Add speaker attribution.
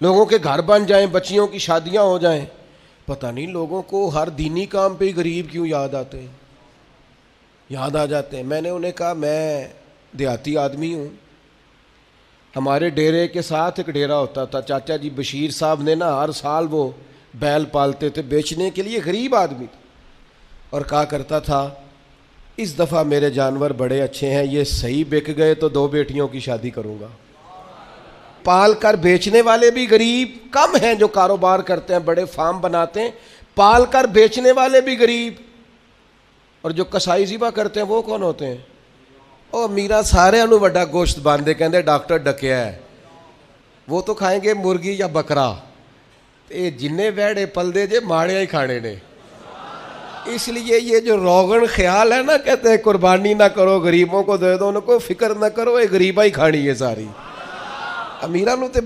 Speaker 1: لوگوں کے گھر بن جائیں، بچیوں کی شادیاں ہو جائیں، پتہ نہیں لوگوں کو ہر دینی کام پہ ہی غریب کیوں یاد آتے ہیں، یاد آ جاتے ہیں۔ میں نے انہیں کہا میں دیہاتی آدمی ہوں، ہمارے ڈیرے کے ساتھ ایک ڈیرا ہوتا تھا، چاچا جی بشیر صاحب نے نا ہر سال وہ بیل پالتے تھے بیچنے کے لیے، غریب آدمی تھا، اور کہا کرتا تھا اس دفعہ میرے جانور بڑے اچھے ہیں، یہ صحیح بک گئے تو 2 بیٹیوں کی شادی کروں گا۔ پال کر بیچنے والے بھی غریب کم ہیں، جو کاروبار کرتے ہیں بڑے فارم بناتے ہیں، پال کر بیچنے والے بھی غریب، اور جو کسائی ذبح کرتے ہیں وہ کون ہوتے ہیں؟ او میرا سارے انو بڑا گوشت باندھے کہندے ڈاکٹر ڈکیا ہے، وہ تو کھائیں گے مرغی یا بکرا، اے جنے ویڑے پلدے جے ماڑے ہی کھانے نے۔ اس لیے یہ جو روغن خیال ہے نا، کہتے ہیں قربانی نہ کرو غریبوں کو دے دو، ان کو فکر نہ کرو، یہ غریبہ ہی کھانی ہے ساری۔ امیرہ نو تے